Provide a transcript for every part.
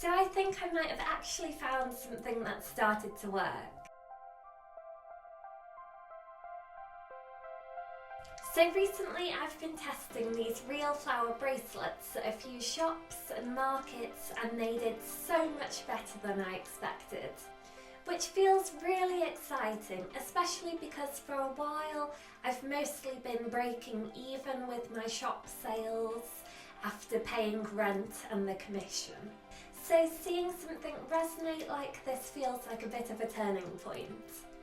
So I think I might have actually found something that started to work. So recently I've been testing these real flower bracelets at a few shops and markets, and they did so much better than I expected. Which feels really exciting, especially because for a while I've mostly been breaking even with my shop sales after paying rent and the commission. So seeing something resonate like this feels like a bit of a turning point.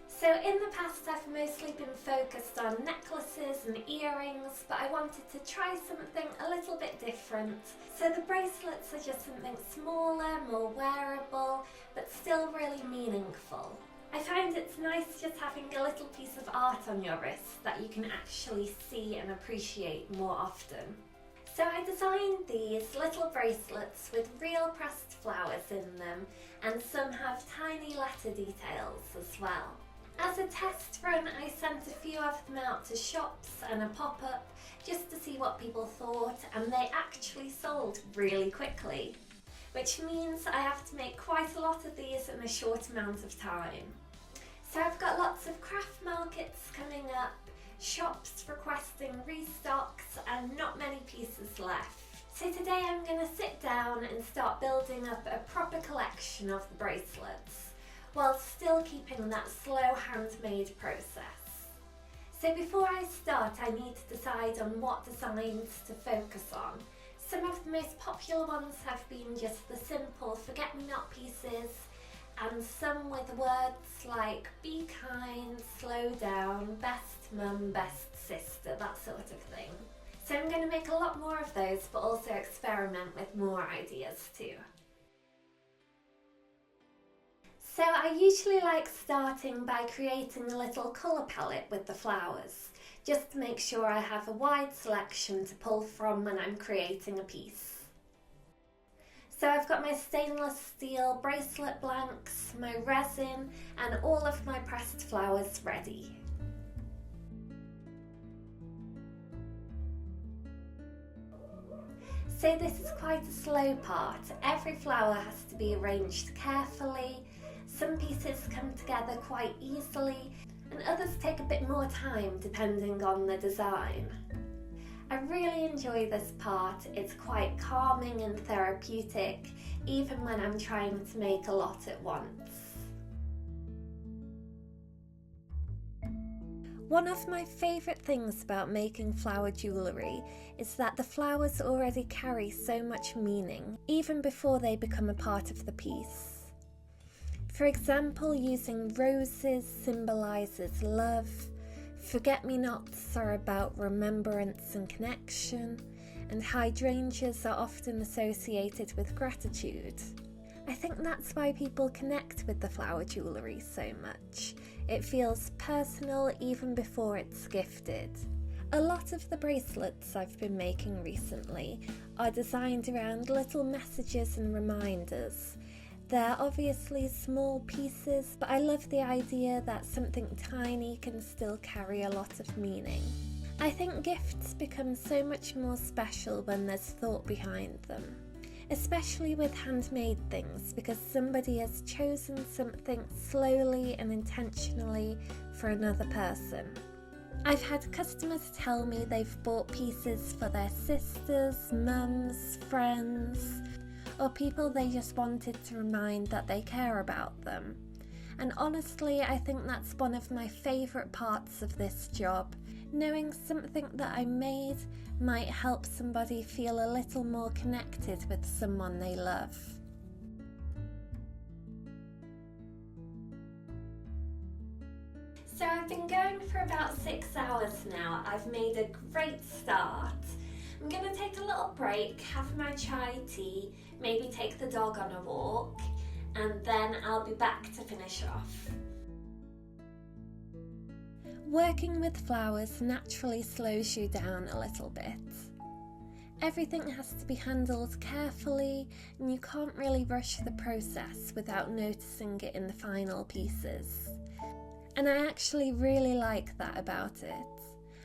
So in the past I've mostly been focused on necklaces and earrings, but I wanted to try something a little bit different. So the bracelets are just something smaller, more wearable, but still really meaningful. I find it's nice just having a little piece of art on your wrist that you can actually see and appreciate more often. So I designed these little bracelets with real pressed flowers in them, and some have tiny letter details as well. As a test run, I sent a few of them out to shops and a pop-up just to see what people thought, and they actually sold really quickly, which means I have to make quite a lot of these in a short amount of time. So I've got lots of craft markets coming up, shops requesting restocks, and not many pieces left. So today I'm going to sit down and start building up a proper collection of the bracelets, while still keeping that slow handmade process. So before I start, I need to decide on what designs to focus on. Some of the most popular ones have been just the simple forget-me-not pieces, and some with words like be kind, slow down, best mum, best sister, that sort of thing. So I'm going to make a lot more of those, but also experiment with more ideas too. So I usually like starting by creating a little colour palette with the flowers, just to make sure I have a wide selection to pull from when I'm creating a piece. So I've got my stainless steel bracelet blanks, my resin, and all of my pressed flowers ready. So this is quite a slow part. Every flower has to be arranged carefully. Some pieces come together quite easily, and others take a bit more time depending on the design. I really enjoy this part. It's quite calming and therapeutic, even when I'm trying to make a lot at once. One of my favourite things about making flower jewellery is that the flowers already carry so much meaning, even before they become a part of the piece. For example, using roses symbolises love, forget-me-nots are about remembrance and connection, and hydrangeas are often associated with gratitude. I think that's why people connect with the flower jewellery so much. It feels personal even before it's gifted. A lot of the bracelets I've been making recently are designed around little messages and reminders. They're obviously small pieces, but I love the idea that something tiny can still carry a lot of meaning. I think gifts become so much more special when there's thought behind them, especially with handmade things, because somebody has chosen something slowly and intentionally for another person. I've had customers tell me they've bought pieces for their sisters, mums, friends, or people they just wanted to remind that they care about them. And honestly, I think that's one of my favourite parts of this job. Knowing something that I made might help somebody feel a little more connected with someone they love. So I've been going for about 6 hours now. I've made a great start. I'm going to take a little break, have my chai tea, maybe take the dog on a walk, and then I'll be back to finish off. Working with flowers naturally slows you down a little bit. Everything has to be handled carefully, and you can't really rush the process without noticing it in the final pieces. And I actually really like that about it.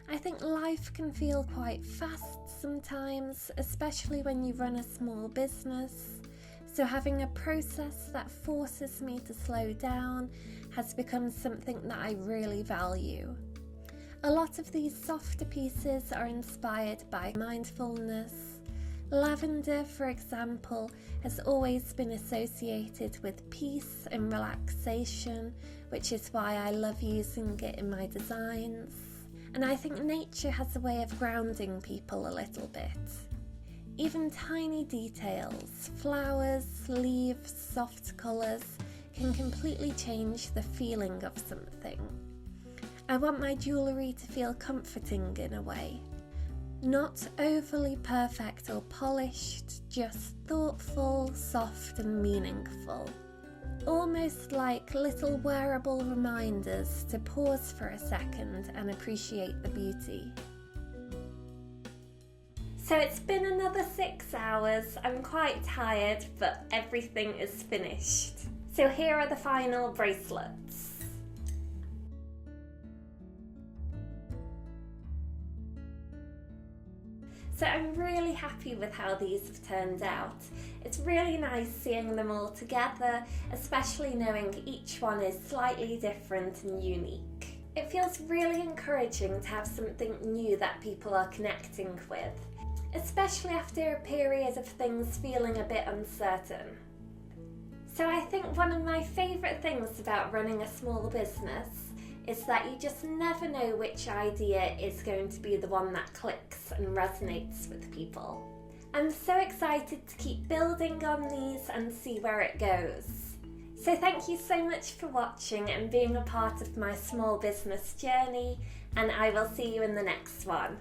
I think life can feel quite fast sometimes, especially when you run a small business. So having a process that forces me to slow down has become something that I really value. A lot of these softer pieces are inspired by mindfulness. Lavender, for example, has always been associated with peace and relaxation, which is why I love using it in my designs. And I think nature has a way of grounding people a little bit. Even tiny details, flowers, leaves, soft colours, can completely change the feeling of something. I want my jewellery to feel comforting in a way. Not overly perfect or polished, just thoughtful, soft and meaningful. Almost like little wearable reminders to pause for a second and appreciate the beauty. So it's been another 6 hours. I'm quite tired, but everything is finished. So here are the final bracelets. So I'm really happy with how these have turned out. It's really nice seeing them all together, especially knowing each one is slightly different and unique. It feels really encouraging to have something new that people are connecting with, especially after a period of things feeling a bit uncertain. So I think one of my favourite things about running a small business is that you just never know which idea is going to be the one that clicks and resonates with people. I'm so excited to keep building on these and see where it goes. So thank you so much for watching and being a part of my small business journey, and I will see you in the next one.